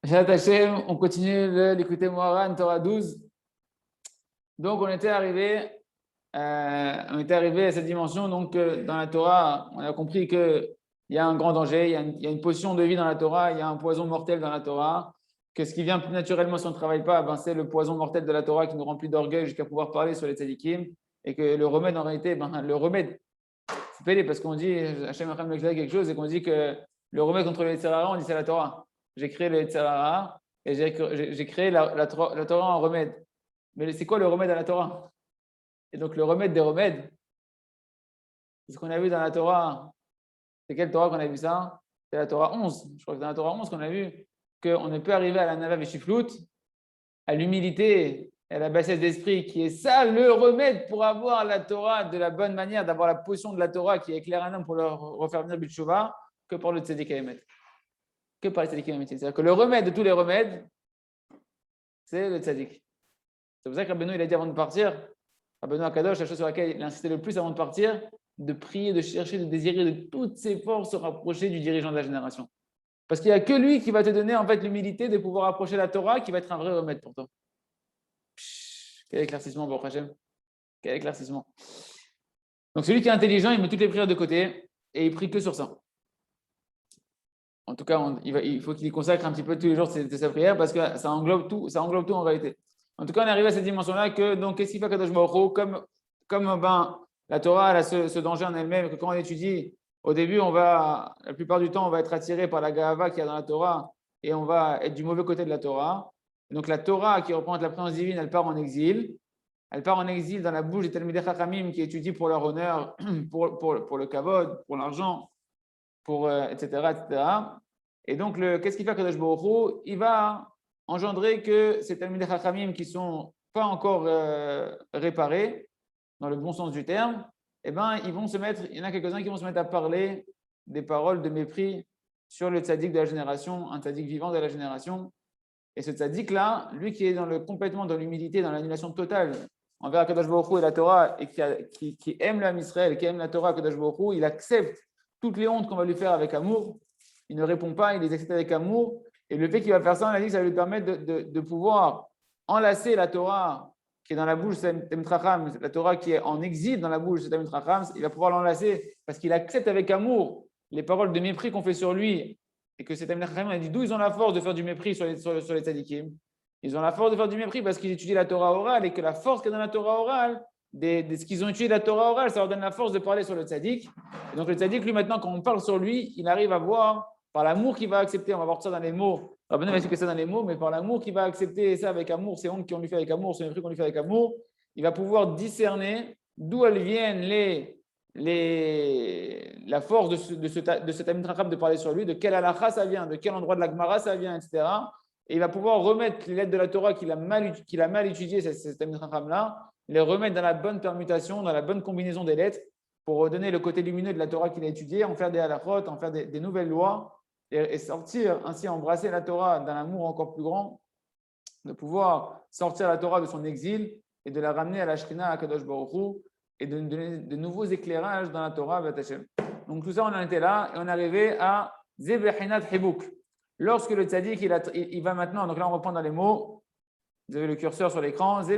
Shabbat Hashem, on continue d'écouter Moharan, Torah 12. Donc, on était arrivé à cette dimension. Donc, dans la Torah, on a compris qu'il y a un grand danger, il y a une potion de vie dans la Torah, il y a un poison mortel dans la Torah. Que ce qui vient plus naturellement si on ne travaille pas, ben, c'est le poison mortel de la Torah qui nous remplit d'orgueil jusqu'à pouvoir parler sur les tzadikim. Et que le remède, en réalité, ben, le remède, c'est pédé parce qu'on dit, Hachem Acham m'éclaire quelque chose, et qu'on dit que le remède contre le Yetzer Hara, on dit c'est la Torah. J'ai créé le Yetzer Hara et j'ai créé la Torah en remède. Mais c'est quoi le remède à la Torah? Et donc le remède des remèdes, c'est ce qu'on a vu dans la Torah. C'est quelle Torah qu'on a vu ça? C'est la Torah 11. Je crois que c'est dans la Torah 11 qu'on a vu qu'on ne peut arriver à la Nava Veshiflut, à l'humilité et à la bassesse d'esprit, qui est ça le remède pour avoir la Torah de la bonne manière, d'avoir la potion de la Torah qui éclaire un homme pour le refaire venir Bitshuva, que pour le Tzedek Emet. Que par le Tzedek Emet. C'est-à-dire que le remède de tous les remèdes, c'est le Tzedek. C'est pour ça que Rabbeinu, il a dit avant de partir, Rabbeinu Akadosh, la chose sur laquelle il a insisté le plus avant de partir, de prier, de chercher, de désirer de toutes ses forces se rapprocher du dirigeant de la génération. Parce qu'il n'y a que lui qui va te donner en fait l'humilité de pouvoir approcher la Torah, qui va être un vrai remède pour toi. Quel éclaircissement, Baruch Hashem. Quel éclaircissement. Donc celui qui est intelligent, il met toutes les prières de côté et il prie que sur ça. En tout cas, il faut qu'il y consacre un petit peu tous les jours de sa prière parce que ça englobe tout en réalité. En tout cas, on est arrivé à cette dimension-là que, donc, qu'est-ce qu'il fait Kadosh Baruch Hu, comme la Torah elle a ce danger en elle-même, que quand on étudie, au début, la plupart du temps, on va être attiré par la Gahava qu'il y a dans la Torah et on va être du mauvais côté de la Torah. Donc, la Torah qui représente la présence divine, elle part en exil. Elle part en exil dans la bouche des Talmidei Chachamim qui étudient pour leur honneur, pour le kavod, pour l'argent, etc., etc. Et donc, qu'est-ce qu'il fait Kadosh Baruch Hu? Il va engendrer que ces Talmidei Chachamim qui ne sont pas encore réparés, dans le bon sens du terme, eh ben, il y en a quelques-uns qui vont se mettre à parler des paroles de mépris sur le tzaddik de la génération, un tzaddik vivant de la génération. Et ce tzaddik-là, lui qui est complètement dans l'humilité, dans l'annulation totale envers Kadosh Baruch Hu et la Torah, et qui aime l'âme Israël, qui aime la Torah, Kadosh Baruch Hu, il accepte toutes les hontes qu'on va lui faire avec amour. Il ne répond pas, il les accepte avec amour. Et le fait qu'il va faire ça, on a dit que ça va lui permettre de pouvoir enlacer la Torah qui est dans la bouche de Talmid Chacham, la Torah qui est en exil dans la bouche de Talmid Chacham, il va pouvoir l'enlacer parce qu'il accepte avec amour les paroles de mépris qu'on fait sur lui et que ces Talmid Chacham, on a dit d'où ils ont la force de faire du mépris sur les tzadikim. Ils ont la force de faire du mépris parce qu'ils étudient la Torah orale et que la force qu'il y a dans la Torah orale, de ce qu'ils ont étudié de la Torah orale, ça leur donne la force de parler sur le tzaddik. Et donc le tzaddik, lui maintenant, quand on parle sur lui, il arrive à voir par l'amour qu'il va accepter, on va voir ça dans les mots. Rabbeinu va expliquer ça dans les mots, mais par l'amour qu'il va accepter ça avec amour, ces hontes qu'on lui fait avec amour, ces mépris qu'on lui fait avec amour, il va pouvoir discerner d'où elles viennent la force de ce Talmid Chacham de parler sur lui, de quel halakha ça vient, de quel endroit de la Gemara ça vient, etc. Et il va pouvoir remettre les lettres de la Torah qu'il a mal étudiées, ce Talmid Chacham-là, les remettre dans la bonne permutation, dans la bonne combinaison des lettres, pour donner le côté lumineux de la Torah qu'il a étudiée, en faire des halakhot, en faire des nouvelles lois, et sortir, ainsi embrasser la Torah d'un amour encore plus grand, de pouvoir sortir la Torah de son exil et de la ramener à la Shrina, à Kadosh Baruch Hu, et de donner de nouveaux éclairages dans la Torah. Donc tout ça, on en était là, et on est arrivé à Zebechinat Hibuk. Lorsque le tzaddik, il va maintenant, donc là on reprend dans les mots, vous avez le curseur sur l'écran, par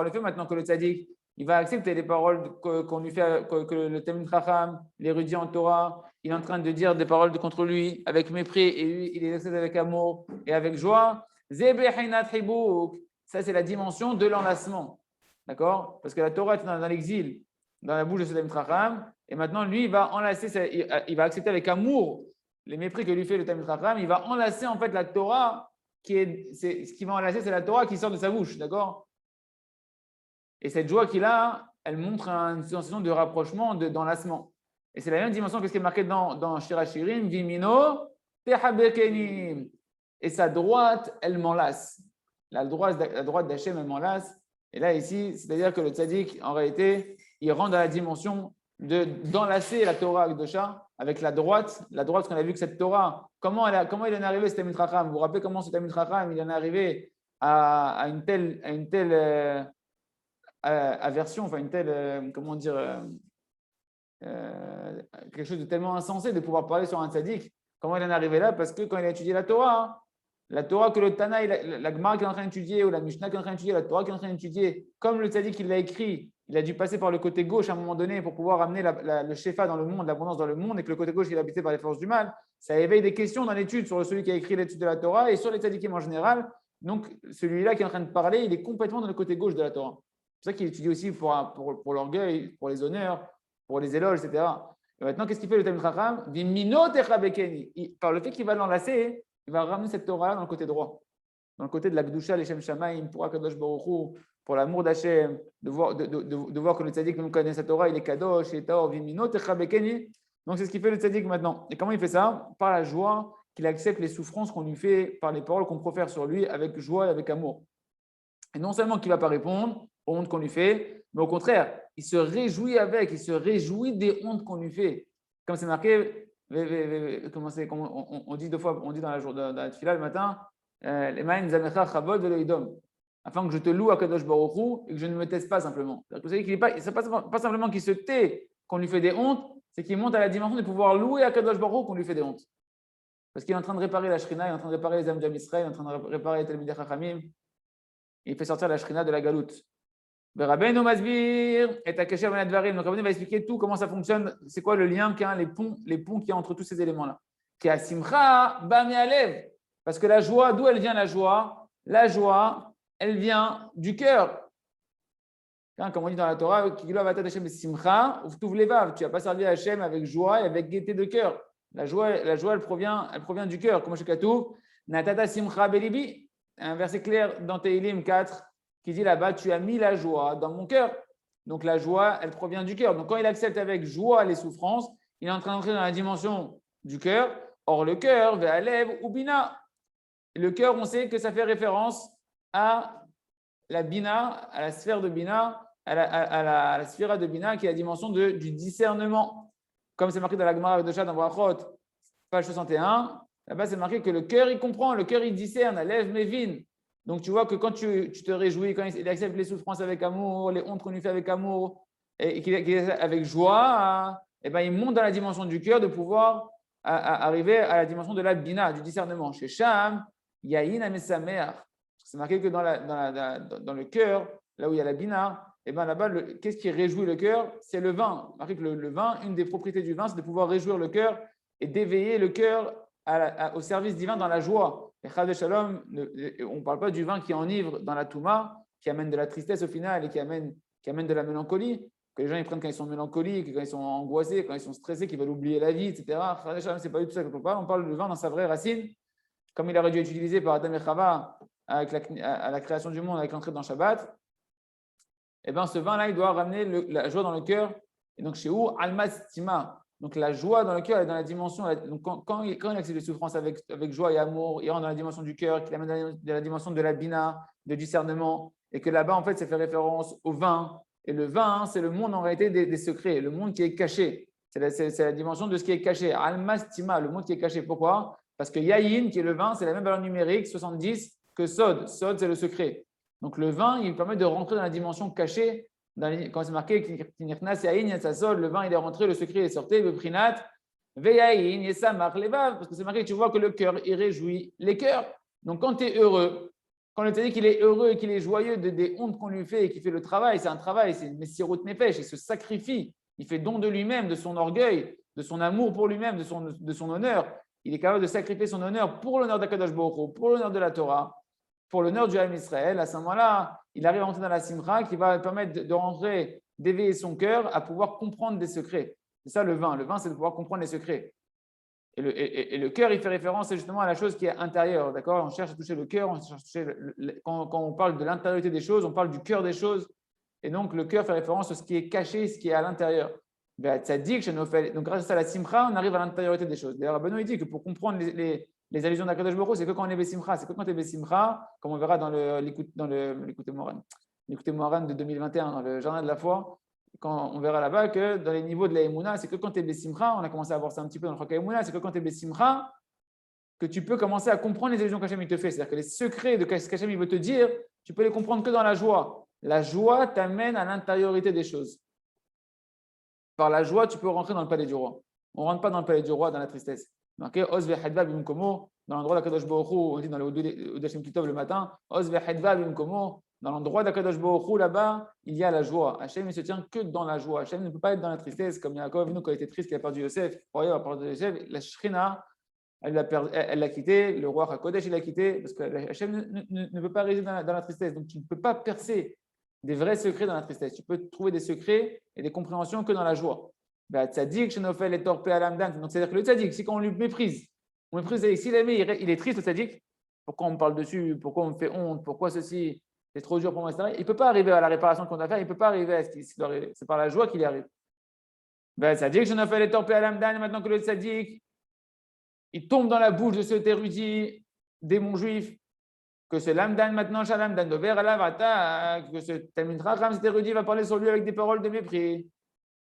le fait maintenant que le tzaddik, il va accepter les paroles qu'on lui fait, que le Talmid Chacham, l'érudit en Torah, il est en train de dire des paroles contre lui avec mépris et lui, il les accepte avec amour et avec joie. Ça, c'est la dimension de l'enlacement. D'accord? Parce que la Torah est dans l'exil, dans la bouche de ce Talmid Chacham, et maintenant, lui, il va enlacer, il va accepter avec amour les mépris que lui fait le Talmid Chacham. Il va enlacer en fait la Torah, ce qui va enlacer, c'est la Torah qui sort de sa bouche. D'accord? Et cette joie qu'il a, elle montre une sensation de rapprochement, d'enlacement. Et c'est la même dimension que ce qui est marqué dans Shira Shirim, Vimino, Tehabekenim. Et sa droite, elle m'enlace. La droite d'Hachem, elle m'enlace. Et là, ici, c'est-à-dire que le tzaddik, en réalité, il rentre dans la dimension d'enlacer la Torah Akdosha avec la droite, parce qu'on a vu que cette Torah, comment il en est arrivé, ce Talmid Chacham? Vous vous rappelez comment ce Talmid Chacham, il en est arrivé à une telle aversion, enfin une telle, comment dire, quelque chose de tellement insensé de pouvoir parler sur un tzaddik. Comment il en est arrivé là? Parce que quand il a étudié la Torah, hein, la Torah que le Tana, la Gemara qu'il est en train d'étudier, ou la Mishnah qu'il est en train d'étudier, la Torah qu'il est en train d'étudier, comme le tzaddik il l'a écrit, il a dû passer par le côté gauche à un moment donné pour pouvoir amener le shefa dans le monde, l'abondance dans le monde, et que le côté gauche il est habité par les forces du mal. Ça éveille des questions dans l'étude sur celui qui a écrit l'étude de la Torah et sur les tzaddikim en général. Donc, celui-là qui est en train de parler, il est complètement dans le côté gauche de la Torah. C'est ça qu'il étudie aussi pour l'orgueil, pour les honneurs, pour les éloges, etc. Et maintenant, qu'est-ce qu'il fait le Talmid Chacham? Par le fait qu'il va l'enlacer, il va ramener cette Torah dans le côté droit, dans le côté de la Gdusha, l'Eshem Shamaim, pour Akadosh Baruch Hu, pour l'amour d'Hachem, de voir que le tzaddik, même connaît sa Torah, il est Kadosh, il est Taor, Vimino Techa Bekeni. Donc, c'est ce qu'il fait le tzaddik maintenant. Et comment il fait ça? Par la joie qu'il accepte les souffrances qu'on lui fait par les paroles qu'on profère sur lui avec joie et avec amour. Et non seulement qu'il ne va pas répondre aux hontes qu'on lui fait, mais au contraire, il se réjouit il se réjouit des hontes qu'on lui fait. Comme c'est marqué, on dit deux fois, on dit dans la tefila le matin, afin que je te loue à Kadosh Baruch Hu et que je ne me taise pas simplement. Vous savez qu'il n'est pas simplement qu'il se tait qu'on lui fait des hontes, c'est qu'il monte à la dimension de pouvoir louer à Kadosh Baruch Hu qu'on lui fait des hontes. Parce qu'il est en train de réparer la Shrina, il est en train de réparer les âmes d'Israël, il est en train de réparer les Talmidei Chachamim. Il fait sortir la Shrina de la galoute. Rabbeinu Masbir et Takesher Ben Advarim. Donc Rabbeinu va expliquer tout, comment ça fonctionne, c'est quoi le lien qu'il y a, les ponts qu'il y a entre tous ces éléments-là. Qui a Simcha Ba Me'alev. Parce que la joie, d'où elle vient la joie? La joie, elle vient du cœur. Comme on dit dans la Torah, tu n'as pas servi à Hachem avec joie et avec gaieté de cœur. La joie elle provient du cœur. Comme je Katou, Natata Simcha Belibi. Un verset clair dans Tehillim 4 qui dit là-bas, tu as mis la joie dans mon cœur. Donc la joie, elle provient du cœur. Donc quand il accepte avec joie les souffrances, il est en train d'entrer dans la dimension du cœur. Or le cœur, Ve'alev ou Bina. Le cœur, on sait que ça fait référence à la Bina, à la sphère de Bina, à la sphère de Bina qui est la dimension du discernement. Comme c'est marqué dans la Gemara de Shad dans Brachot, page 61, là-bas c'est marqué que le cœur il comprend, le cœur il discerne, lève Mevin. Donc tu vois que quand tu te réjouis, quand il accepte les souffrances avec amour, les hontes qu'on lui fait avec amour, et qu'il est avec joie, et ben, il monte dans la dimension du cœur de pouvoir arriver à la dimension de la Bina, du discernement. Chez Sham, Yahin Amesamer. C'est marqué que dans le cœur, là où il y a la Bina, et ben là-bas, qu'est-ce qui réjouit le cœur? C'est le vin. Marqué que le vin, une des propriétés du vin, c'est de pouvoir réjouir le cœur et d'éveiller le cœur au service divin dans la joie. Et Chad Shalom, on ne parle pas du vin qui enivre dans la Touma, qui amène de la tristesse au final et qui amène de la mélancolie, que les gens ils prennent quand ils sont mélancoliques, quand ils sont angoissés, quand ils sont stressés, qu'ils veulent oublier la vie, etc. Chad Shalom, ce n'est pas du tout ça qu'on parle. On parle du vin dans sa vraie racine, comme il aurait dû être utilisé par Adam et Chava à la création du monde avec l'entrée dans Shabbat. Et bien ce vin-là, il doit ramener la joie dans le cœur. Et donc chez où Almas Tima. Donc la joie dans le cœur est dans la dimension. Donc quand il accepte les souffrances avec joie et amour, il rentre dans la dimension du cœur, qu'il amène dans la dimension de la bina, de discernement, et que là-bas en fait, ça fait référence au vin. Et le vin, c'est le monde en réalité des secrets, le monde qui est caché. C'est la dimension de ce qui est caché. Almas Tima, le monde qui est caché. Pourquoi? Parce que Yahin, qui est le vin, c'est la même valeur numérique, 70, que Sod. Sod, c'est le secret. Donc le vin, il permet de rentrer dans la dimension cachée. Quand c'est marqué le vin il est rentré, le secret est sorti, le prinat, parce que c'est marqué, tu vois que le cœur, il réjouit les cœurs. Donc quand tu es heureux, quand le dit qu'il est heureux et qu'il est joyeux des hontes qu'on lui fait et qu'il fait le travail, c'est un travail, c'est une messirut nefesh, il se sacrifie, il fait don de lui-même, de son orgueil, de son amour pour lui-même, de son honneur. Il est capable de sacrifier son honneur pour l'honneur d'Akadosh Baruch Hu, pour l'honneur de la Torah, pour l'honneur du Ham Israël. À ce moment-là, il arrive à entrer dans la simra qui va permettre de rentrer, d'éveiller son cœur à pouvoir comprendre des secrets. C'est ça le vin. Le vin, c'est de pouvoir comprendre les secrets. Et le cœur, il fait référence justement à la chose qui est intérieure. D'accord? On cherche à toucher le cœur. Quand on parle de l'intériorité des choses, on parle du cœur des choses. Et donc, le cœur fait référence à ce qui est caché, ce qui est à l'intérieur. Donc, grâce à la simra, on arrive à l'intériorité des choses. D'ailleurs, Benoît dit que pour comprendre les allusions d'Akadosh Baruch Hu, c'est que quand on est Bessimcha, c'est que quand tu es Bessimcha, comme on verra dans l'Écoute Moharan de 2021, dans le Journal de la foi, quand on verra là-bas que dans les niveaux de la Emouna, c'est que quand tu es Bessimcha, on a commencé à voir ça un petit peu dans le Chok Emouna, c'est que quand tu es Bessimcha, que tu peux commencer à comprendre les allusions qu'Hachem te fait. C'est-à-dire que les secrets de ce qu'Hachem veut te dire, tu peux les comprendre que dans la joie. La joie t'amène à l'intériorité des choses. par la joie, tu peux rentrer dans le palais du roi. On ne rentre pas dans le palais du roi dans la tristesse. Marqué Oz ve'hadva bimkomo, dans l'endroit d'Akadosh Baruch Hu, on dit dans le Odashim Kitov le matin, Oz ve'hadva bimkomo, dans l'endroit d'Akadosh Baruch Hu, là-bas, il y a la joie. Hachem ne se tient que dans la joie. Hachem ne peut pas être dans la tristesse, comme Yaakov, nous, quand il était triste, qu'il a perdu Yosef, il a perdu Yosef, la Shrina, elle l'a quitté, le roi HaKodesh, il l'a quitté, parce que Hachem ne peut pas résider dans la tristesse. Donc, tu ne peux pas percer des vrais secrets dans la tristesse. Tu peux trouver des secrets et des compréhensions que dans la joie. Tzadik, Shenofel et Torpé Alamdan. Donc, c'est-à-dire que le tzadik, c'est quand on lui méprise. On méprise, s'il aimait, il est triste, le tzadik. Pourquoi on me parle dessus? Pourquoi on me fait honte? Pourquoi ceci? C'est trop dur pour moi, etc. Il ne peut pas arriver à la réparation qu'on doit faire. Il ne peut pas arriver à ce qu'il doit arriver. C'est par la joie qu'il y arrive. Tzadik, Shenofel et Torpé Alamdan. Maintenant que le tzadik, il tombe dans la bouche de cet érudit démon juif, que ce lamdan maintenant, shalamdan de vers alavata, que ce Talmid Chacham, cet érudit va parler sur lui avec des paroles de mépris.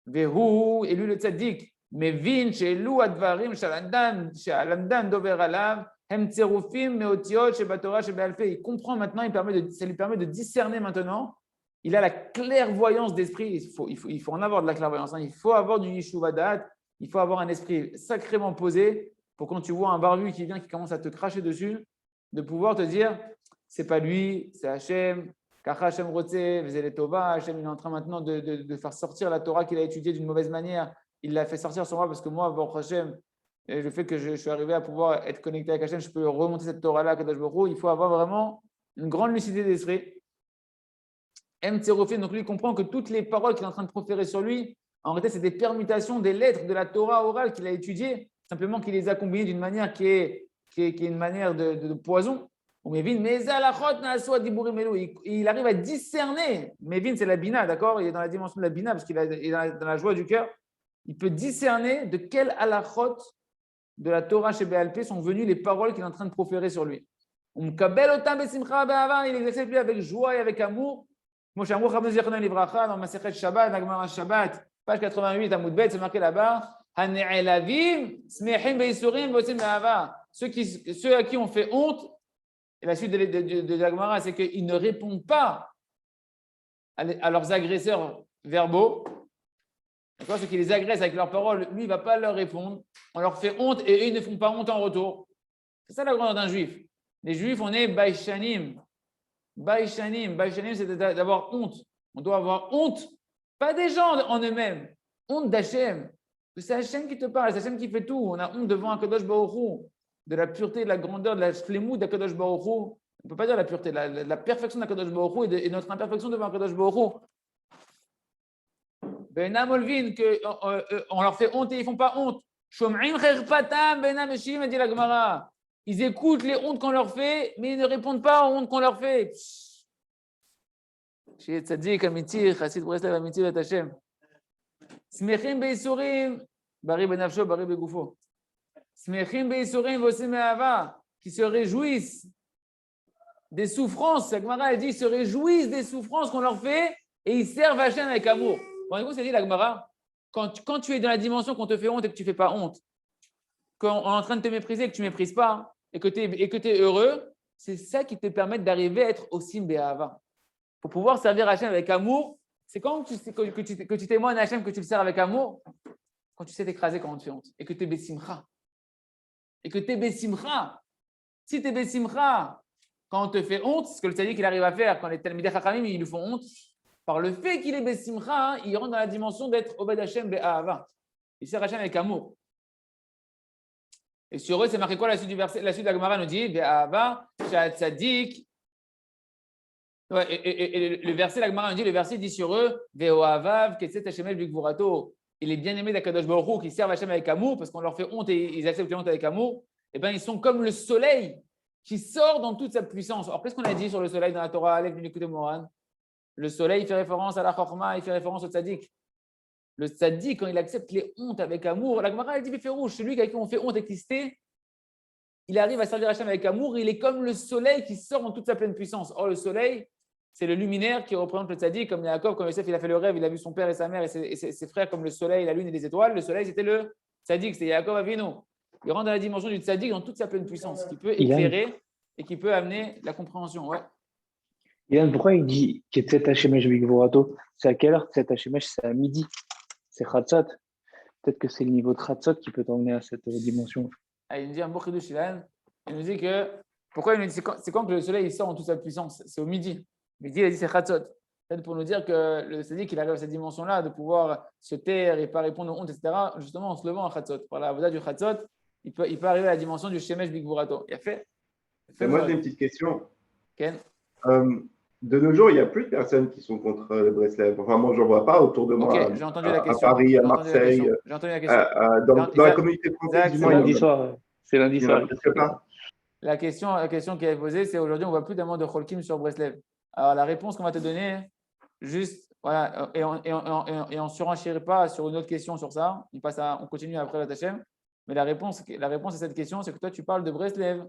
Vehu, et lui le tzaddik, mais vin chez lou advarim shalamdan dover alav, hem tserufim meotiot chez Batora chez Bealfé. Il comprend maintenant, ça lui permet de discerner maintenant. Il a la clairvoyance d'esprit. Il faut en avoir de la clairvoyance. Il faut avoir du yishuvadat. Il faut avoir un esprit sacrément posé pour quand tu vois un barbu qui vient, qui commence à te cracher dessus, de pouvoir te dire, c'est pas lui, c'est Hachem. Kacha Hachem Rotse, Vezele Tova. Hachem, il est en train maintenant de faire sortir la Torah qu'il a étudiée d'une mauvaise manière. Il l'a fait sortir sur moi parce que moi, Baruch Hachem, le fait que je suis arrivé à pouvoir être connecté avec Hachem, je peux remonter cette Torah-là, Kadosh Baruch Hu. Il faut avoir vraiment une grande lucidité d'esprit. M. Tserofim, donc lui, il comprend que toutes les paroles qu'il est en train de proférer sur lui, en réalité, c'est des permutations des lettres de la Torah orale qu'il a étudiées, simplement qu'il les a combinées d'une manière qui est une manière de poison. Il arrive à discerner. Mévin, c'est la bina, d'accord? Il est dans la dimension de la bina parce qu'il est dans la joie du cœur. Il peut discerner de quel halachot de la Torah chez Béalpé sont venues les paroles qu'il est en train de proférer sur lui. Il les accepte lui avec joie et avec amour. Dans Masechet Shabbat, dans Gemara Shabbat, page 88, Amoud Bet, c'est marqué là-bas. Ceux à qui on fait honte, et la suite de la Gemara, c'est qu'ils ne répondent pas à leurs agresseurs verbaux. D'accord, ceux qui les agressent avec leurs paroles, lui, il ne va pas leur répondre. On leur fait honte et eux, ils ne font pas honte en retour. C'est ça la grandeur d'un juif. Les juifs, on est baïchanim. Baïchanim, c'est d'avoir honte. On doit avoir honte, pas des gens en eux-mêmes, honte d'Hachem. C'est Hachem qui te parle, c'est Hachem qui fait tout. On a honte devant Akadosh Baruch Hu, de la pureté, de la grandeur, de la shlemut d'Akadosh Baruch Hu. On ne peut pas dire la pureté, la perfection d'Akadosh Baruch Hu et notre imperfection devant Akadosh Baruch Hu. Benam Olvin, on leur fait honte et ils ne font pas honte. Shom'im cherpatam benam eshim, a dit la Gemara. Ils écoutent les hontes qu'on leur fait, mais ils ne répondent pas aux hontes qu'on leur fait. Chez Tzadik, Amitir, Chassid Breslev, Amitir et Hachem. Smechim beisurim, bari benafsho, bari begoufo. Smechim beisurim, vosim ava, qui se réjouissent des souffrances. La Gemara, elle dit, ils se réjouissent des souffrances qu'on leur fait et ils servent Hachem avec amour. Vous c'est dit la Gemara, quand tu es dans la dimension qu'on te fait honte et que tu ne fais pas honte, quand on est en train de te mépriser et que tu ne méprises pas et que tu es heureux, c'est ça qui te permet d'arriver à être aussi Béhava. Pour pouvoir servir Hachem avec amour, c'est quand que tu témoignes à Hachem que tu le sers avec amour, quand tu sais t'écraser quand on te fait honte et que tu es Bessimcha. Et que tu es Bessimcha. Si tu es Bessimcha, quand on te fait honte, ce que le tzaddik il arrive à faire quand les Talmidei Chachamim ils lui font honte, par le fait qu'il est Bessimcha, il rentre dans la dimension d'être Obed Hachem Be'ahava. Il sert Hachem avec amour. Et sur eux, c'est marqué quoi la suite du verset? La suite de la Gemara nous dit Be'ahava, Sha'at Tzadik. Et le verset, la Gemara nous dit, le verset dit sur eux Ve'ohavav, Ketset Hashemel B'Gvurato. Et les bien-aimés d'Akadosh Baruch Hu qui servent Hachem avec amour, parce qu'on leur fait honte et ils acceptent les hontes avec amour, eh bien, ils sont comme le soleil qui sort dans toute sa puissance. Alors, qu'est-ce qu'on a dit sur le soleil dans la Torah, Aleph Binukut Moran? Le soleil, il fait référence à la Chorma, il fait référence au Tzadik. Le Tzadik, quand il accepte les hontes avec amour, la Gemara, elle dit, fait rouge, celui avec qui on fait honte et qui se tait, il arrive à servir Hachem avec amour, il est comme le soleil qui sort dans toute sa pleine puissance. Or, le soleil, c'est le luminaire qui représente le Tzadik, comme Yaakov, comme Yosef, il a fait le rêve, il a vu son père et sa mère et ses frères comme le soleil, la lune et les étoiles. Le soleil, c'était le Tzadik, c'était Yaakov Avinu. Il rentre dans la dimension du Tzadik dans toute sa pleine puissance, qui peut éclairer et qui peut amener la compréhension. Ouais. Yann, pourquoi il dit Ketset Hashemesh Bigvorato? C'est à quelle heure Ketset Hashemesh? C'est à midi. c'est Khatsat. Peut-être que c'est le niveau de Khatsat qui peut t'emmener à cette dimension. Il nous dit un beau chidouche, il nous dit que, pourquoi il nous dit, c'est quand que le soleil il sort en toute sa puissance? C'est au midi. Midi, il a dit c'est Khatsot. Peut-être pour nous dire que le sadique, il arrive à cette dimension-là de pouvoir se taire et pas répondre aux hontes, etc. Justement en se levant à Khatsot. Par la voda du Khatsot, il peut arriver à la dimension du Shemesh Bigvurato. Il a fait. Moi, j'ai une petite question. Ken? De nos jours, il n'y a plus de personnes qui sont contre le Breslev. Enfin, moi, je n'en vois pas autour de moi. J'ai entendu la question. À Paris, à Marseille. J'ai entendu la question. Dans la communauté française, c'est lundi soir. C'est lundi soir. La question qui est posée, c'est aujourd'hui, on ne voit plus d'amende de Cholkim sur Breslev. Alors, la réponse qu'on va te donner, juste, voilà, et on ne surenchère pas sur une autre question sur ça. On continue après la Tachem. Mais la réponse à cette question, c'est que toi, tu parles de Breslev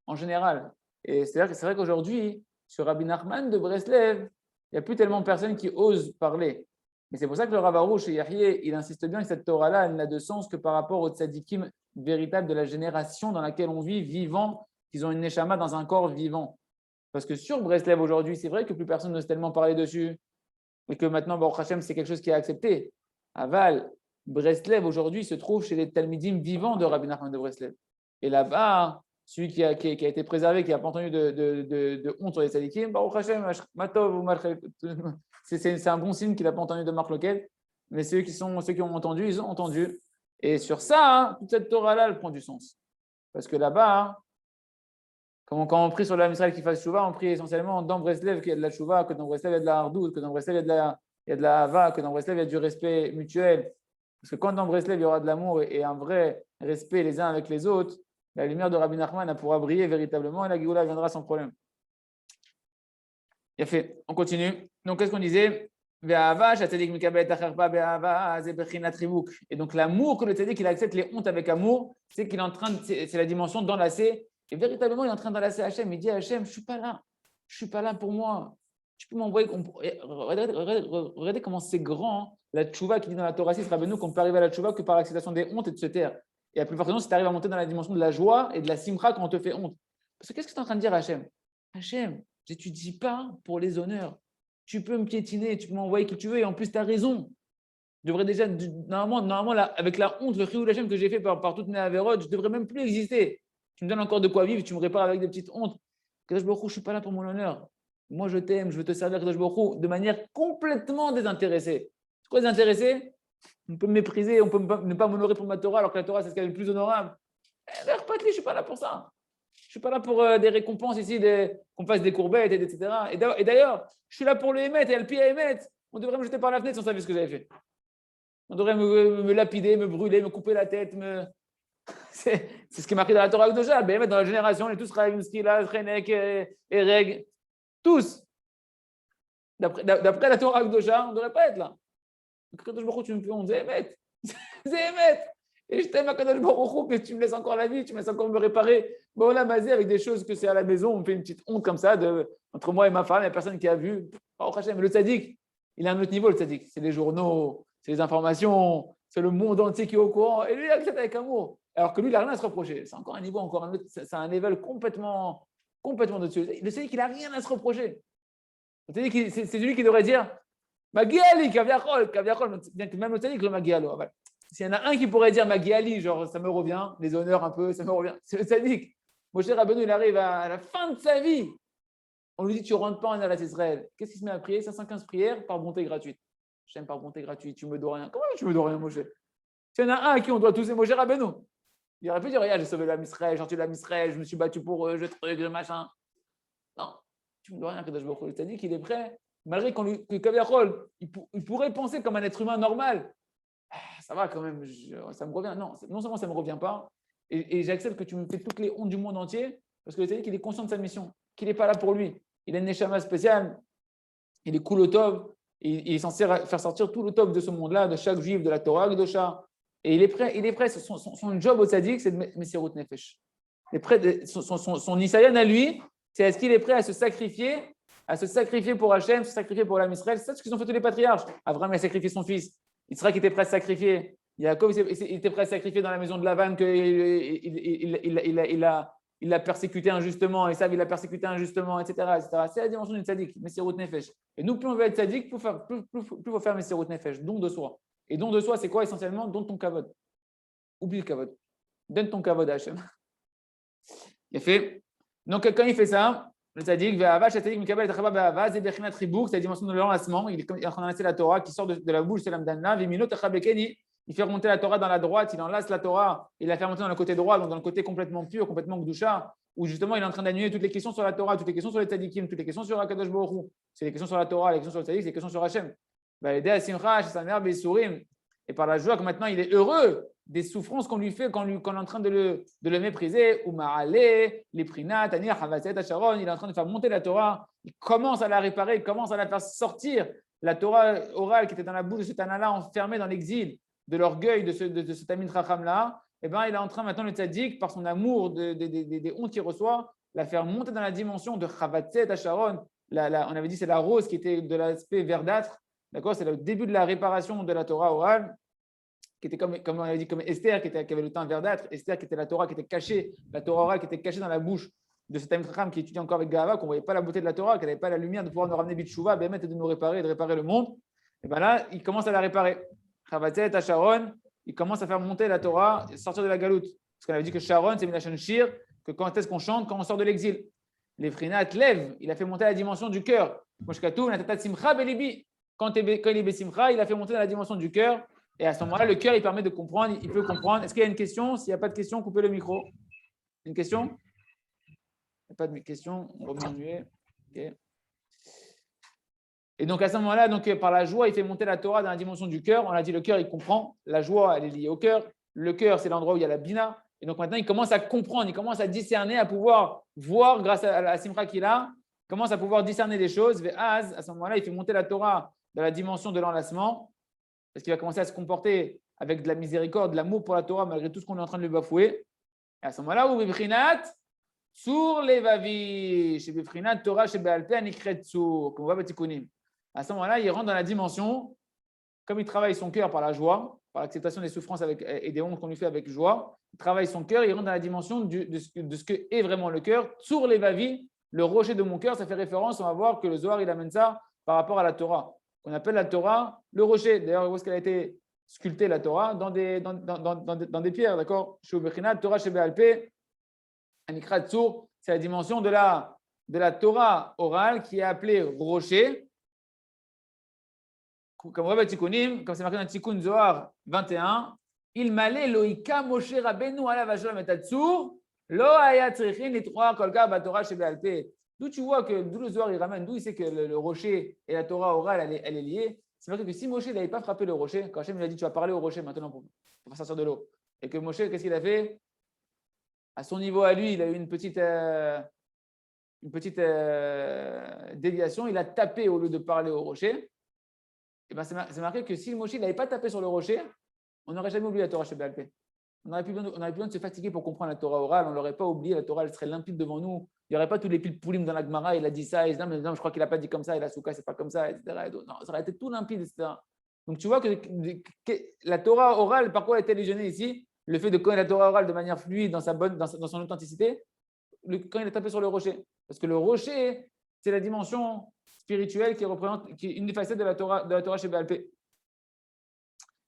en général. Et c'est vrai qu'aujourd'hui, sur Rabbi Nachman de Breslev, il n'y a plus tellement de personnes qui osent parler. Mais c'est pour ça que le Rav Arush et Yahyeh, il insiste bien que cette Torah-là, elle n'a de sens que par rapport aux tzadikim véritables de la génération dans laquelle on vit, vivants, qu'ils ont une neshama dans un corps vivant. Parce que sur Breslev aujourd'hui, c'est vrai que plus personne n'ose tellement parler dessus, et que maintenant, Baruch Hashem, c'est quelque chose qui est accepté. Aval, Breslev aujourd'hui se trouve chez les Talmidim vivants de Rabbi Nachman de Breslev. Et là-bas, celui qui a été préservé, qui n'a pas entendu de honte sur les tzadikim, Baruch Hashem, Matov, c'est un bon signe qu'il n'a pas entendu de Marc Loquet. Mais ceux qui ont entendu, ils ont entendu. Et sur ça, toute cette Torah-là, elle prend du sens. Parce que là-bas, quand on prie sur l'âme Israël qui fasse Shuvah, on prie essentiellement dans Breslev qu'il y a de la Shuvah, que dans Breslev il y a de la hardout, que dans Breslev il y a de la hava, que dans Breslev il y a du respect mutuel. Parce que quand dans Breslev il y aura de l'amour et un vrai respect les uns avec les autres, la lumière de Rabbi Nachman elle pourra briller véritablement et la Géoula viendra sans problème. Il a fait. On continue. Donc, qu'est-ce qu'on disait? Et donc, l'amour que le tzaddik il accepte les hontes avec amour, c'est qu'il est en train, c'est la dimension d'enlacer. Et véritablement, il est en train d'enlacer Hachem. Il dit à Hachem, je ne suis pas là pour moi. Tu peux m'envoyer. Regardez comment c'est grand la tchouva qui dit dans la Torah 6, Rabbeinu, qu'on peut arriver à la tchouva que par l'acceptation des hontes et de se taire. Et à plus forte raison, si tu arrives à monter dans la dimension de la joie et de la simcha quand on te fait honte. Parce que qu'est-ce que tu es en train de dire à Hachem? Hachem, je n'étudie pas pour les honneurs. Tu peux me piétiner, tu peux m'envoyer qui tu veux, et en plus, tu as raison. Je devrais déjà, normalement là, avec la honte, le chiyuv Hachem que j'ai fait par toutes mes avérotes, je ne devrais même plus exister. Tu me donnes encore de quoi vivre, tu me répares avec des petites hontes. Kadosh Baruch Hu, je ne suis pas là pour mon honneur. Moi, je t'aime, je veux te servir, Kadosh Baruch Hu, de manière complètement désintéressée. C'est quoi désintéressé? On peut me mépriser, on peut ne pas m'honorer pour ma Torah, alors que la Torah, c'est ce qu'il y a de plus honorable. Je ne suis pas là pour ça. Je ne suis pas là pour des récompenses ici, qu'on fasse des courbettes, etc. Et d'ailleurs, je suis là pour le émettre et le pied à émettre. On devrait me jeter par la fenêtre si on savait ce que j'avais fait. On devrait me lapider, me brûler, me couper la tête. C'est ce qui est marqué dans la Torah Akdosha. Dans la génération, on est tous Raïm, Skila, Renek, Ereg. Tous. D'après la Torah Akdosha, on ne devrait pas être là. Kadosh Baruch Hu, tu me fais honte, c'est émettre. C'est émettre. Et je t'aime à Kadosh Baruch Hu, mais tu me laisses encore la vie, tu me laisses encore me réparer. Bon, là, Mazé, avec des choses que c'est à la maison, on me fait une petite honte comme ça, entre moi et ma femme, il n'y a personne qui a vu. Oh, Hachem, mais le tzaddik, il a un autre niveau, le tzaddik. C'est les journaux, c'est les informations, c'est le monde entier qui est au courant. Et lui, il accepte avec amour. Alors que lui, il n'a rien à se reprocher. C'est encore un niveau, encore un autre. C'est un level complètement au-dessus. Le tzaddik, il n'a rien à se reprocher. Le tzaddik, c'est celui qui devrait dire Magiali, Kaviachol, bien que même le tzaddik, le Magialo. S'il y en a un qui pourrait dire Magiali, genre ça me revient, les honneurs un peu, ça me revient, c'est le tzaddik. Moshe Rabbeinu, il arrive à la fin de sa vie. On lui dit tu ne rentres pas en Eretz Israël. Qu'est-ce qu'il se met à prier? 515 prières par bonté gratuite. J'aime par bonté gratuite, tu me dois rien. Comment tu me dois rien, Moshe? S'il y en a un à qui on doit tous, c'est Moshe Rabbeinu. Il aurait pu dire regarde, j'ai sauvé l'âme Israël, j'ai sorti l'âme Israël, je me suis battu pour eux, je truc, je machin. Non, tu me dois rien, Kadosh Baruch Hu. Le tzaddik, il est prêt. Malgré que Kaviachol, il pourrait penser comme un être humain normal. Ça va quand même, ça me revient. Non seulement ça ne me revient pas, et j'accepte que tu me fais toutes les hontes du monde entier, parce que le tzaddik, il est conscient de sa mission, qu'il n'est pas là pour lui. Il a une neshama spéciale, il est cool au tov, il est censé faire sortir tout le tov de ce monde-là, de chaque juif, de la Torah, Gdosha. Et il est prêt. Son job au tzaddik, c'est de Messirut Nefesh. Son Nisayan à lui, c'est est-ce qu'il est prêt à se sacrifier pour Hachem, se sacrifier pour l'âme Israël. C'est ce qu'ils ont fait tous les patriarches. Abraham a sacrifié son fils. Yitzhak était prêt à se sacrifier. Jacob il était prêt à se sacrifier dans la maison de Lavan il l'a persécuté injustement. Esav, il l'a persécuté injustement, etc. C'est la dimension du tzaddik, Messirut Nefesh. Et nous, plus on veut être tzaddik, plus il faut faire Messirut Nefesh, don de soi. Et don de soi, c'est quoi essentiellement? Don de ton kavod. Oublie le kavod. Donne ton kavod à Hachem. Il a fait. Donc, quand il fait ça, le tzaddik, c'est la dimension de l'enlacement. Il est en train d'enlacer la Torah qui sort de la bouche, c'est l'amdana. Il fait remonter la Torah dans la droite, il enlace la Torah, il la fait remonter dans le côté droit, donc dans le côté complètement pur, complètement gdusha, où justement il est en train d'annuler toutes les questions sur la Torah, toutes les questions sur les tzaddikim, toutes les questions sur Akadosh Baruch Hu. C'est les questions sur la Torah, les questions sur le tzaddik, c'est les questions sur Hachem. Et par la joie que maintenant il est heureux des souffrances qu'on lui fait quand on est en train de le mépriser, ou ma'ale, les prinat, tanir, havaset, acharon, il est en train de faire monter la Torah, il commence à la réparer, il commence à la faire sortir, la Torah orale qui était dans la bouche de cet Anna-là, enfermé dans l'exil, de l'orgueil de ce Tamid Chacham-là, eh ben, il est en train maintenant, le tzaddik, par son amour des hontes qu'il reçoit, la faire monter dans la dimension de Chavatzet Acharon. On avait dit c'est la rose qui était de l'aspect verdâtre. D'accord, c'est le début de la réparation de la Torah orale, qui était comme on avait dit, comme Esther, qui avait le teint verdâtre. Esther, qui était la Torah qui était cachée, la Torah orale qui était cachée dans la bouche de ce Tamid Chacham qui étudie encore avec Gava, qu'on ne voyait pas la beauté de la Torah, qu'elle n'avait pas la lumière de pouvoir nous ramener Bitchouva, et de nous réparer et de réparer le monde. Et bien là, il commence à la réparer. Chavatzet Acharon, il commence à faire monter la Torah, sortir de la galoute. Parce qu'on avait dit que Sharon, c'est Minachon Shir, que quand est-ce qu'on chante? Quand on sort de l'exil. Les Frinat lève, il a fait monter la dimension du cœur. Quand il est Besimcha, il a fait monter dans la dimension du cœur. Et à ce moment-là, le cœur, il permet de comprendre, il peut comprendre. Est-ce qu'il y a une question? S'il n'y a pas de question, coupez le micro. Une question? Il n'y a pas de question, on remet en muet. Okay. Et donc à ce moment-là, par la joie, il fait monter la Torah dans la dimension du cœur. On a dit le cœur, il comprend. La joie, elle est liée au cœur. Le cœur, c'est l'endroit où il y a la bina. Et donc maintenant, il commence à comprendre, il commence à discerner, à pouvoir voir grâce à la simcha qu'il a, il commence à pouvoir discerner des choses. À ce moment-là, il fait monter la Torah dans la dimension de l'enlacement. Parce qu'il va commencer à se comporter avec de la miséricorde, de l'amour pour la Torah, malgré tout ce qu'on est en train de lui bafouer. Et à ce moment-là, où Bibrinat, sur les vavi, chez Bibrinat, Torah, chez Be'alpeh, Anikret Tsur, comme on voit Batikunim. À ce moment-là, il rentre dans la dimension, comme il travaille son cœur par la joie, par l'acceptation des souffrances et des hontes qu'on lui fait avec joie, il travaille son cœur, il rentre dans la dimension de ce que est vraiment le cœur. Tsur les vavi, le rocher de mon cœur, ça fait référence, on va voir que le Zohar, il amène ça par rapport à la Torah. On appelle la Torah le rocher. D'ailleurs, où est-ce qu'elle a été sculptée, la Torah? Dans des pierres, d'accord? Torah chez Be'alpeh, Anikrat Tsur, c'est la dimension de la Torah orale qui est appelée rocher. Comme on voit Tikunim, comme c'est marqué dans Tikkun Zohar 21, il m'allait loïka Moshe Rabbeinu ala vajol metatsur lo haya tzrichin litroa kolka batorah shebealpeh. D'où tu vois que d'où le Zohar il ramène, d'où il sait que le rocher et la Torah orale elle est liée. C'est marqué que si Moshe n'avait pas frappé le rocher, quand Hachem lui a dit tu vas parler au rocher maintenant pour faire sortir de l'eau, et que Moshe qu'est-ce qu'il a fait? À son niveau à lui, il a eu une petite déviation, il a tapé au lieu de parler au rocher. Et ben c'est marqué que si Moshe n'avait pas tapé sur le rocher, on n'aurait jamais oublié la Torah chez Be'alpeh. On n'aurait plus besoin de se fatiguer pour comprendre la Torah orale, on ne l'aurait pas oublié, la Torah elle serait limpide devant nous. Il n'y aurait pas tous les piles poulim dans la Gemara, il a dit ça, et non, mais non, je crois qu'il n'a pas dit comme ça, et la Souka, c'est pas comme ça, etc. Et non, ça aurait été tout limpide, etc. Donc tu vois que la Torah orale, par quoi elle est illusionnée ici? Le fait de connaître la Torah orale de manière fluide, dans son authenticité, quand il est tapé sur le rocher. Parce que le rocher, c'est la dimension spirituelle qui est une des facettes de la Torah chez Be'alpeh.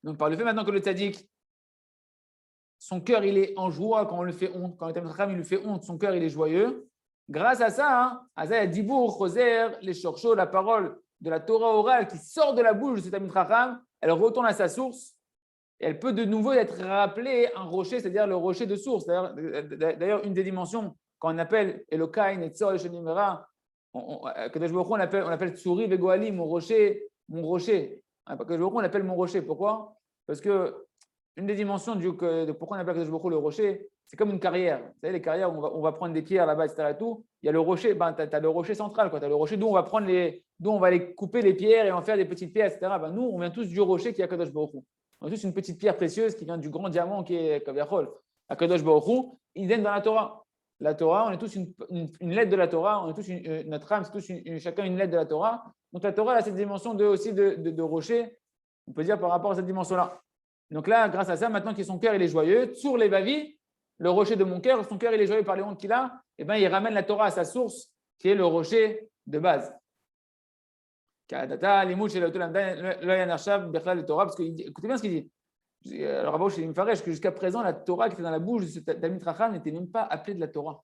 Donc par le fait maintenant que le tzaddik, son cœur il est en joie quand on le fait honte, quand le Tamid Chacham il lui fait honte, son cœur il est joyeux. Grâce à ça, Azaya Dibour, Choser, les Shorshot, la parole de la Torah orale qui sort de la bouche de ce Tamid Chacham, elle retourne à sa source et elle peut de nouveau être rappelée un rocher, c'est-à-dire le rocher de source. D'ailleurs, une des dimensions qu'on appelle Elokai, Netzor, Shonimera, on appelle Tsuri Vegoali, mon rocher. On l'appelle mon rocher. Pourquoi? Parce que une des dimensions de pourquoi on appelle Kadosh Baruch Hu le rocher, c'est comme une carrière. Vous savez, les carrières, on va prendre des pierres là-bas, etc. Et tout. Il y a le rocher, tu as le rocher central. Tu as le rocher d'où on va aller couper les pierres et en faire des petites pierres, etc. Nous, on vient tous du rocher qui est à Kadosh Baruch Hu. On a tous une petite pierre précieuse qui vient du grand diamant qui est Kaviachol. À Kadosh Baruch Hu, il vient dans la Torah. La Torah, on est tous une lettre de la Torah, on est tous notre âme, c'est tous chacun une lettre de la Torah. Donc la Torah a cette dimension aussi de rocher, on peut dire par rapport à cette dimension-là. Donc là, grâce à ça, maintenant que son cœur il est joyeux, Tsur les vavi, le rocher de mon cœur, son cœur il est joyeux par les hontes qu'il a, et ben il ramène la Torah à sa source, qui est le rocher de base. Parce que, écoutez bien ce qu'il dit. Le Rav Arush, il me ferait que jusqu'à présent, la Torah qui était dans la bouche de ce Talmid Chacham n'était même pas appelée de la Torah.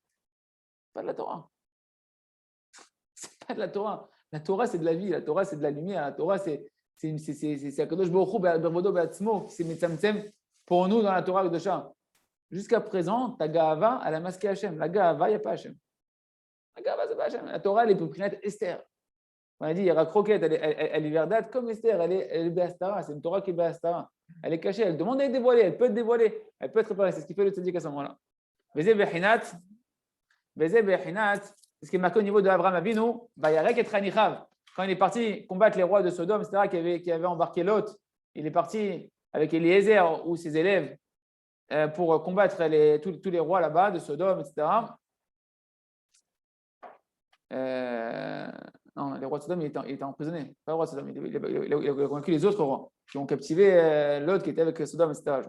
Pas de la Torah. C'est pas de la Torah. La Torah, c'est de la vie. La Torah, c'est de la lumière. La Torah, c'est Akadosh Baruch Hu Bervodo Be'atzmo qui s'est mitzamtzem pour nous dans la Torah de Shah. Jusqu'à présent, ta Gahava, elle a masqué Hachem. La Gahava, il n'y a pas Hachem. La Gahava, c'est pas Hachem. La Torah, elle est pour Prinat Esther. On a dit, il y aura croquette, elle est verdate comme Esther, elle est Béastara, c'est une Torah qui est Béastara. Elle est cachée, elle demande à être dévoilée, elle peut être dévoilée, elle peut être préparée, c'est ce qui fait le tzaddik à ce moment-là. Vezé Behinat, c'est ce qui est marqué au niveau de Abraham Avinu, Bayarek et Tranichav. Quand il est parti combattre les rois de Sodome, etc., qui avaient embarqué Lot, il est parti avec Eliezer ou ses élèves pour combattre tous les rois là-bas de Sodome, etc. Non, les rois de Sodome, il était emprisonné. Pas le roi de Sodome, il a convaincu les autres rois qui ont captivé l'autre qui était avec Sodome, etc.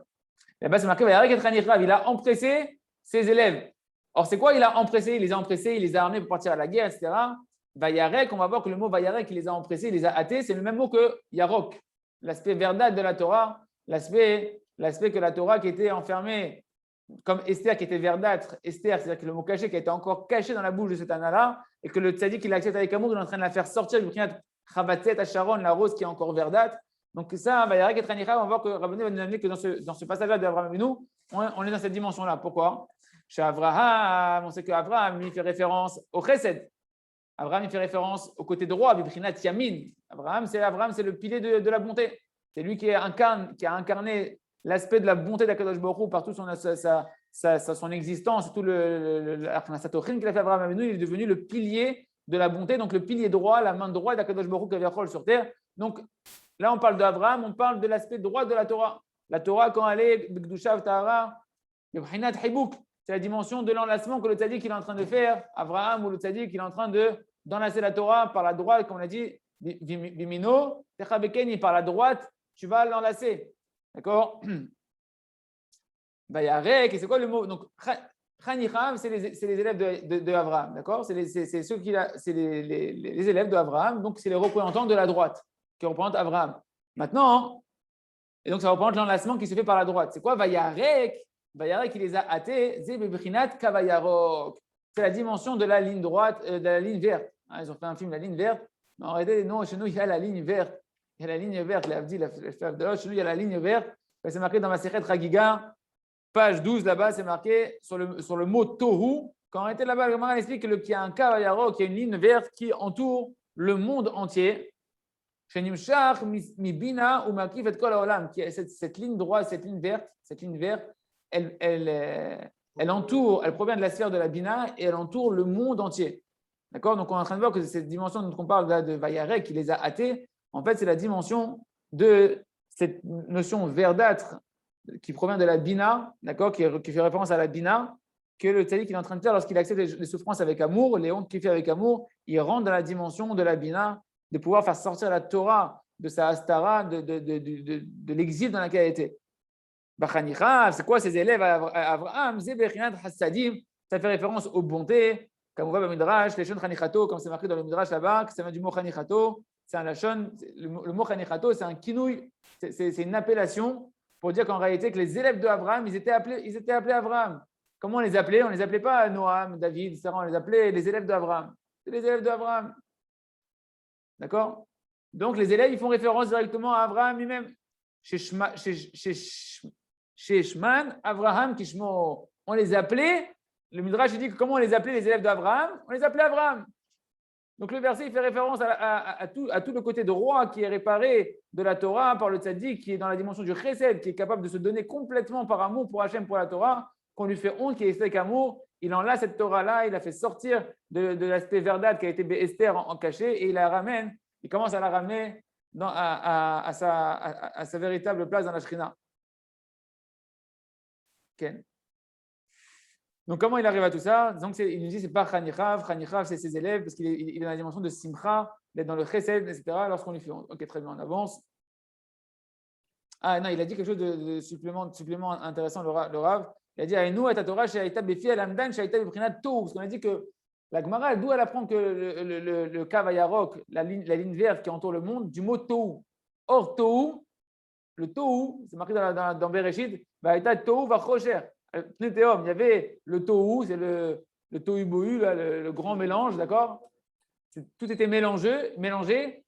Là-bas, c'est marqué, il a empressé ses élèves. Or, c'est quoi? Il a empressé, il les a empressés, il les a armés pour partir à la guerre, etc. Vayarek, on va voir que le mot Vayarek, il les a empressés, il les a hâtés, c'est le même mot que Yarok, l'aspect verdâtre de la Torah, l'aspect que la Torah qui était enfermée, comme Esther qui était verdâtre, Esther, c'est-à-dire que le mot caché qui a été encore caché dans la bouche de cet Anna-là, et que le tzaddik qui l'accepte avec amour, il est en train de la faire sortir du Prinat Chavatzet à Sharon, la rose qui est encore verdâtre. Donc ça, Vayarek et Tranicha, on va voir que Rabbeinu va nous amener que dans ce passage-là d'Abraham Avinu, on est dans cette dimension-là. Pourquoi? Chez Abraham, on sait qu'Abraham, il fait référence au Chesed. Abraham, il fait référence au côté droit, Biprinat Yamin. Abraham, c'est le pilier de la bonté. C'est lui qui a incarné l'aspect de la bonté d'Akadosh Baruch Hu par toute son existence, tout la Satochin qu'il a fait Abraham Avinu, il est devenu le pilier de la bonté, donc le pilier droit, la main droite d'Akadosh Baruch Hu Kaviyachol sur terre. Donc là, on parle d'Abraham, on parle de l'aspect droit de la Torah. La Torah, quand elle est B'Gdushav Tahara, B'Prinat Hibuk, c'est la dimension de l'enlacement que le tzaddik il est en train de faire, Abraham ou le tzaddik il est en train d'enlacer la Torah par la droite, comme on a dit, Bimino, Techabekeni, par la droite, tu vas l'enlacer. D'accord? Bayarek, et c'est quoi le mot? Donc, Chanichav, c'est les élèves de Abraham, d'accord? C'est les élèves d'Abraham, donc c'est les représentants de la droite qui représentent Abraham. Maintenant, et donc ça représente l'enlacement qui se fait par la droite. C'est quoi? Bayarek, il les a hâtés, Zebebrinat Kavayarok. C'est la dimension de la ligne droite, de la ligne verte. Ils ont fait un film, la ligne verte. Mais en réalité, non, chez nous, il y a la ligne verte. Il y a la ligne verte, chez nous, il y a la ligne verte. C'est marqué dans ma Masechet Ragiga, page 12, là-bas, c'est marqué sur le mot Tohu. Quand on était là-bas, le Gemara explique qu'il y a un Kavayarok, qu'il y a une ligne verte qui entoure le monde entier. Chez Nimshach, Mibina ou Makif et Kol Haolam, cette ligne droite, cette ligne verte, elle entoure, elle provient de la sphère de la Bina et elle entoure le monde entier. D'accord? Donc on est en train de voir que cette dimension dont on parle de Vayarek qui les a hâtés, en fait, c'est la dimension de cette notion verdâtre qui provient de la Bina, d'accord, qui fait référence à la Bina, que le tzaddik est en train de faire lorsqu'il accepte les souffrances avec amour, les hontes qu'il fait avec amour, il rentre dans la dimension de la Bina, de pouvoir faire sortir la Torah de sa Hastara, de l'exil dans lequel elle était. Bachanichav, c'est quoi ces élèves à Abraham? Zebechinat Hassadim, ça fait référence aux bontés, comme on voit dans le Midrash, les Shon Chanichato, comme c'est marqué dans le Midrash là-bas, que ça vient du mot Chanichato, c'est un lachon, le mot Chanichato, c'est un kinouï, c'est une appellation pour dire qu'en réalité, que les élèves d'Abraham, ils étaient appelés Abraham. Comment on les appelait? On ne les appelait pas Noam, David, etc. On les appelait les élèves d'Abraham. C'est les élèves d'Abraham. D'accord? Donc, les élèves, ils font référence directement à Abraham lui-même. Chez Shman, Abraham, Kishmo, on les appelait. Le Midrash dit que comment on les appelait les élèves d'Abraham? On les appelait Abraham. Donc, le verset il fait référence à tout le côté de roi qui est réparé de la Torah par le tzaddik, qui est dans la dimension du chesed, qui est capable de se donner complètement par amour pour Hachem, pour la Torah, qu'on lui fait honte, qui est avec amour. Il en a cette Torah-là, il a fait sortir de l'aspect verdâtre qui a été Esther en caché et il la ramène, il commence à la ramener à sa véritable place dans la Shrina. Okay. Donc, comment il arrive à tout ça? Donc, il nous dit que ce n'est pas Chanichav, c'est ses élèves, parce qu'il est dans la dimension de Simcha, d'être dans le Chesed, etc. Lorsqu'on lui fait honte. Ok, très bien, on avance. Ah non, il a dit quelque chose de supplément intéressant, le Rav. Il a dit Aïnou et ta Torah, parce qu'on a dit que La Gemara, d'où elle apprend que le Kav Yarok, la ligne verte qui entoure le monde, du mot Tohu. Or, Tohu, le Tohu, c'est marqué dans Bereshit, Tohu va Chocher. Il y avait le Tohu, c'est le Tohu Bohu, le grand mélange, d'accord? Tout était mélangé,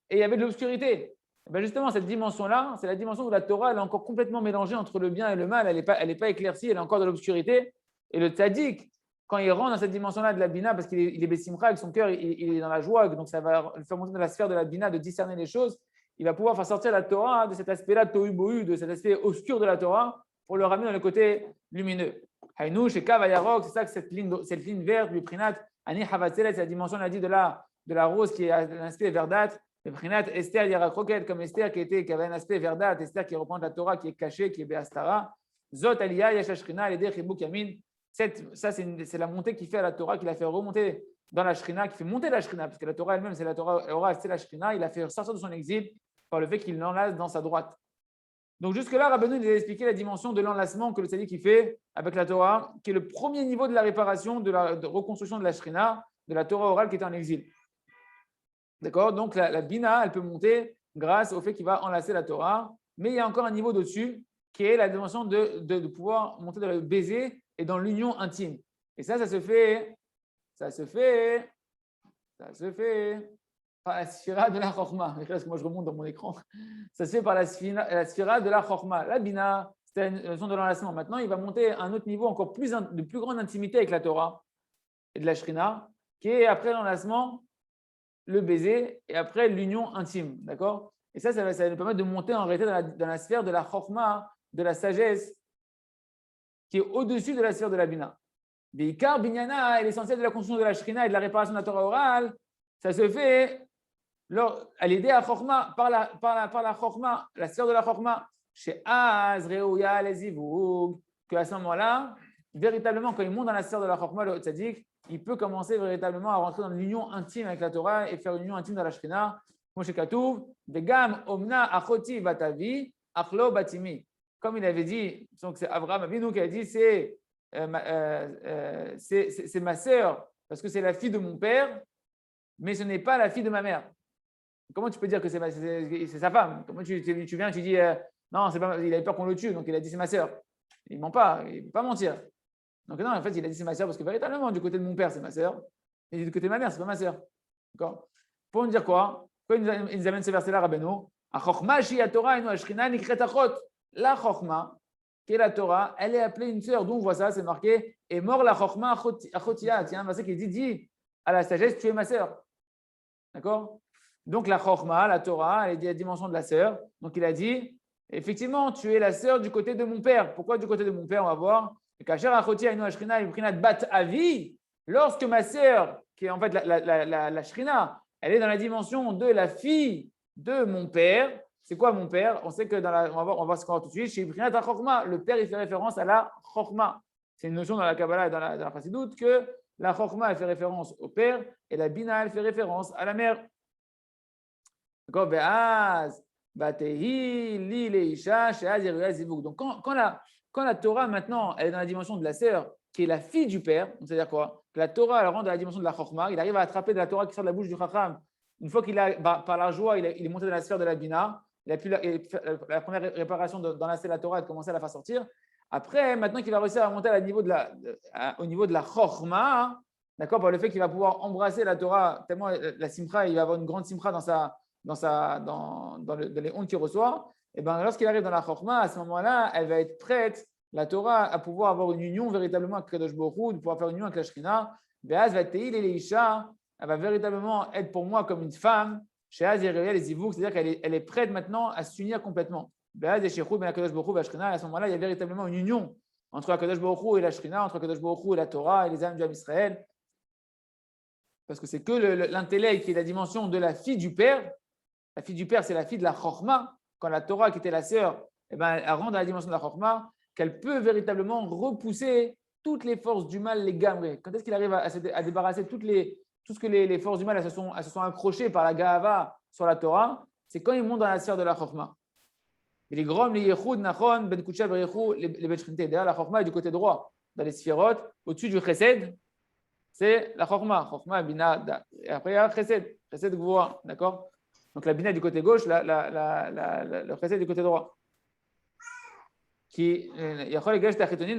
et il y avait de l'obscurité. Ben justement, cette dimension-là, c'est la dimension où la Torah elle est encore complètement mélangée entre le bien et le mal. Elle n'est pas éclaircie, elle est encore de l'obscurité. Et le tzaddik, quand il rentre dans cette dimension-là de la bina, parce qu'il est bessimcha, avec son cœur, il est dans la joie, donc ça va le faire monter dans la sphère de la bina, de discerner les choses, il va pouvoir faire sortir la Torah de cet aspect-là, tohu bohu, de cet aspect obscur de la Torah, pour le ramener dans le côté lumineux. Haïnou, chez Kav Yarok, c'est ça que cette ligne verte, le prinat, Ani Havatzelet, c'est la dimension, on a dit, de la rose qui a un aspect verdâtre. Le prinat Esther Yarakroket, comme Esther qui avait un aspect verdâtre, Esther qui reprend la Torah, qui est cachée, qui est Béastara. Zot Aliyah, Yashashrina, Leder Chibuk Yamin. Ça, c'est la montée qui fait à la Torah, qui l'a fait remonter dans la Shrina, qui fait monter la Shrina, parce que la Torah elle-même, c'est la Torah orale, c'est la Shrina. Il a fait sortir de son exil par le fait qu'il l'enlace dans sa droite. Donc, jusque-là, Rabbeinu nous a expliqué la dimension de l'enlacement que le tzaddik fait avec la Torah, qui est le premier niveau de la réparation, de la reconstruction de la Shrina, de la Torah orale qui était en exil. D'accord? Donc, la Bina, elle peut monter grâce au fait qu'il va enlacer la Torah. Mais il y a encore un niveau au-dessus qui est la dimension de pouvoir monter dans le baiser et dans l'union intime. Et ça se fait par la sphira de la chorma. Moi, je remonte dans mon écran. Ça se fait par la sphira de la chorma. La Bina, c'était une notion de l'enlacement. Maintenant, il va monter à un autre niveau encore de plus grande intimité avec la Torah et de la Shrina, qui est après l'enlacement, le baiser et après l'union intime, d'accord? Et ça va nous permettre de monter en réalité dans la sphère de la chorma, de la sagesse, qui est au-dessus de la sphère de la bina. Beikar binyana est l'essentiel de la construction de la shrina et de la réparation de la Torah orale. Ça se fait à l'aider à chorma, par la chorma, la sphère de la chorma, chez Az, Reuya, les Zivug, qu'à ce moment-là, véritablement, quand il monte dans la sphère de la chorma, le tzaddik, il peut commencer véritablement à rentrer dans l'union intime avec la Torah et faire une union intime dans la Shrina. Moshe Katouv, Begam Omna Achoti Vatavi, Achlo Batimi. Comme il avait dit, donc c'est Abraham Avinu qui a dit c'est ma sœur parce que c'est la fille de mon père, mais ce n'est pas la fille de ma mère. Comment tu peux dire que c'est sa femme? Comment tu viens, tu dis non, pas, il avait peur qu'on le tue, donc il a dit c'est ma sœur. Il ne ment pas, il ne peut pas mentir. Donc non, en fait, il a dit c'est ma sœur parce que véritablement, du côté de mon père, c'est ma sœur. Et du côté de ma mère, c'est pas ma sœur. D'accord? Pour nous dire quoi? Pourquoi il nous amène ce verset-là, Rabbeinu? La chokma, qui est la Torah, elle est appelée une sœur. D'où on voit ça, c'est marqué et mort la chokma achotia. Tiens, un verset qui dit à la sagesse, tu es ma sœur. D'accord? Donc la chokma, la Torah, elle est la dimension de la sœur. Donc il a dit, effectivement, tu es la sœur du côté de mon père. Pourquoi du côté de mon père? On va voir. Lorsque ma sœur, qui est en fait la Shrina, elle est dans la dimension de la fille de mon père. C'est quoi mon père? On sait que on va voir ce qu'on va tout de suite. Chez Brinat HaChorma, le père il fait référence à la Chorma. C'est une notion dans la Kabbalah et dans la Chassidoute que la Chorma elle fait référence au père et la Bina elle fait référence à la mère. D'accord? Donc quand la Torah maintenant elle est dans la dimension de la sœur qui est la fille du père, c'est-à-dire quoi? Que la Torah elle rentre dans la dimension de la Chorma, il arrive à attraper de la Torah qui sort de la bouche du Chacham. Une fois qu'il a, par la joie, il est monté dans la sphère de la Bina, il a pu la première réparation dans la sphère de la Torah, de commencer à la faire sortir. Après, maintenant qu'il va réussir à monter au niveau de la Chorma, d'accord, par le fait qu'il va pouvoir embrasser la Torah, tellement la Simcha, il va avoir une grande Simcha dans les ondes qu'il reçoit, et bien lorsqu'il arrive dans la Chorma, à ce moment-là, elle va être prête, la Torah, à pouvoir avoir une union véritablement avec Kadosh Baruch Hu, de pouvoir faire une union avec la Shrina. Be'az va teil et leisha, elle va véritablement être pour moi comme une femme, chez Az et les Zivuk, c'est-à-dire qu'elle est prête maintenant à s'unir complètement. Be'az et Shechou, ben Kadosh Baruch Hu, la Shrina, à ce moment-là, il y a véritablement une union entre Kadosh Baruch Hu et la Shrina, entre Kadosh Baruch Hu et la Torah et les âmes du Ham Israël. Parce que c'est que l'intellect qui est la dimension de la fille du père. La fille du père, c'est la fille de la Chorma. Quand la Torah, qui était la sœur, eh ben, elle rentre dans la dimension de la Chorma, qu'elle peut véritablement repousser toutes les forces du mal, les gamrés. Quand est-ce qu'il arrive à débarrasser tout ce que les forces du mal elles se sont accrochées par la Gahava sur la Torah? C'est quand ils montent dans la sphère de la Chorma. Et les Grom, les Yechud, Nachon, Ben Kutcha, les Bet Shrinté. D'ailleurs, la Chorma est du côté droit, dans les sphérotes, au-dessus du Chesed. c'est la Chorma. Chorma, Bina, et après il y a Chesed, Chesed Gvura, d'accord? Donc la Bina du côté gauche, le Chesed du côté droit. Donc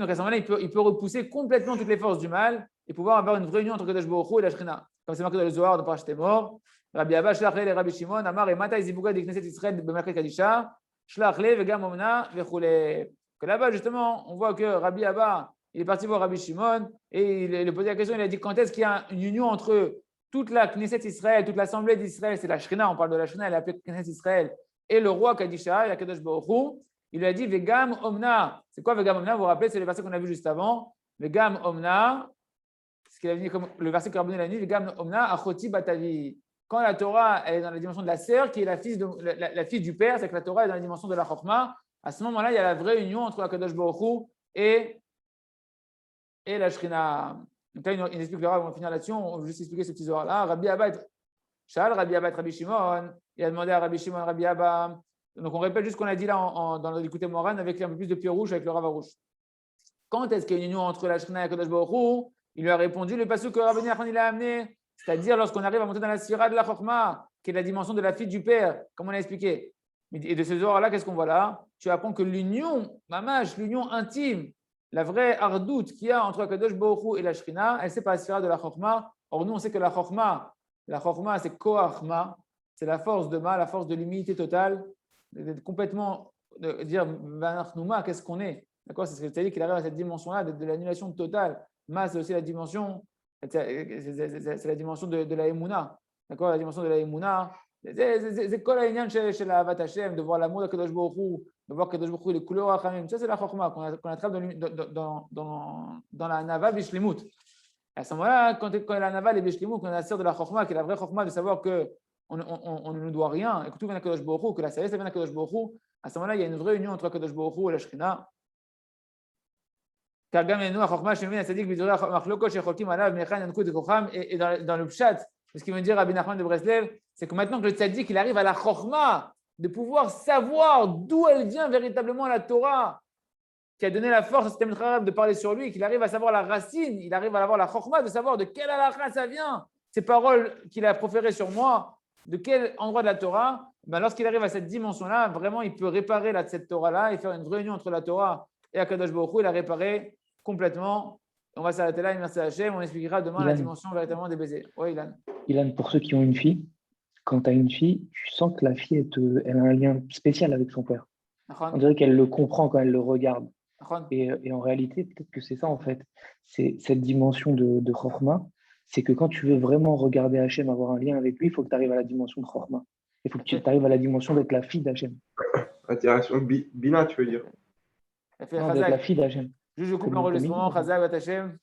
à ce moment-là, il peut repousser complètement toutes les forces du mal et pouvoir avoir une vraie union entre Kadosh Baruch Hu et la Shrina. Comme c'est marqué dans le Zohar de Parashat Mort, Rabbi Abba, Shlach le Rabbi Shimon, Amar et Mata Izibuga de Knesset Israël B'Malchet Kadisha, Shlach le Vegam Omna Vechule. Que là-bas, justement, on voit que Rabbi Abba, il est parti voir Rabbi Shimon et il a posé la question, il a dit quand est-ce qu'il y a une union entre toute la Knesset Israël, toute l'assemblée d'Israël, c'est la Shrina, on parle de la Shrina, elle est appelée Knesset Israël, et le roi Kadisha, la Kadosh Baruch Hu. Il lui a dit Vegam Omna. C'est quoi Vegam Omna? Vous vous rappelez, c'est le verset qu'on a vu juste avant. Vegam Omna, ce qu'il a venu comme le verset que Rabbeinu a dit, Vegam Omna Achoti Batavi. Quand la Torah est dans la dimension de la sœur, qui est la fille du père, c'est que la Torah est dans la dimension de la Chokma. À ce moment-là, il y a la vraie union entre la Kadosh Baruch Hu et la Shrina. Donc là, il explique le Rav, on va finir là-dessus, on va juste expliquer ce petit Zohar-là. Rabbi Abba, Rabbi Shimon, il a demandé à Rabbi Shimon, Rabbi Abba. Donc, on répète juste ce qu'on a dit là dans l'écouté Moran avec un peu plus de pied rouge avec le Rav Arouche. Quand est-ce qu'il y a une union entre la Shrina et Kadosh Baruch Hu? Il lui a répondu le passage que Rabbi Nachman il a amené, c'est-à-dire lorsqu'on arrive à monter dans la sphira de la Chokma, qui est la dimension de la fille du père, comme on a expliqué. Et de ce Zohar-là, qu'est-ce qu'on voit là? Tu apprends que l'union, mamash, l'union intime, la vraie ardoute qu'il y a entre Kadosh Baruch Hu et la Shrina, elle c'est pas la sphira de la Chokma. Or nous on sait que la Chokma c'est Koachma, c'est la force de Ma, la force de l'humilité totale. Complètement de dire Banachnouma, qu'est-ce qu'on est? D'accord? C'est-à-dire qu'il arrive à cette dimension-là de l'annulation totale. Ma, c'est aussi la dimension, c'est la dimension de la Emouna. D'accord? La dimension de la Emouna. C'est quoi la chez la Avat Hashem, de voir l'amour de Kadosh Baruch Hu, de voir Kadosh Baruch Hu, les couleurs Achamim. Ça, c'est la Chokma qu'on attrape dans la Nava Bishlimut. À ce moment-là, quand la Nava et Bishlimut, qu'on a la sœur de la Chokma, qui est la vraie Chokma, de savoir que on ne nous doit rien, et que tout vient à Kadosh Baruch Hu, que la sagesse vient à Kadosh Baruch Hu, à ce moment-là, il y a une vraie union entre Kadosh Baruch Hu et la Shrina. Et dans le Pshat, ce qu'il veut dire Rabbi Nachman de Breslev, c'est que maintenant que le tzaddik il arrive à la Chokhma, de pouvoir savoir d'où elle vient véritablement la Torah, qui a donné la force à cet Emtrav de parler sur lui, qu'il arrive à savoir la racine, il arrive à avoir la Chokhma, de savoir de quelle halakha ça vient, ces paroles qu'il a proférées sur moi, de quel endroit de la Torah. Ben lorsqu'il arrive à cette dimension-là, vraiment, il peut réparer cette Torah-là et faire une vraie union entre la Torah et Akadosh Baruch Hu. Il a réparé complètement. On va s'arrêter là, merci à Hachem. On expliquera demain la dimension véritablement des baisers. Oui, Ilan. Ilan, pour ceux qui ont une fille, quand tu as une fille, tu sens que la fille, elle a un lien spécial avec son père. On dirait qu'elle le comprend quand elle le regarde. Et en réalité, peut-être que c'est ça en fait. C'est cette dimension de Chokhma. C'est que quand tu veux vraiment regarder Hachem, avoir un lien avec lui, il faut que tu arrives à la dimension de Chokhma. Il faut que tu arrives à la dimension d'être la fille d'Hachem. Interaction Bina, tu veux dire? Non, d'être la fille d'Hachem. Je coupe l'enregistrement. Chazak, Hachem.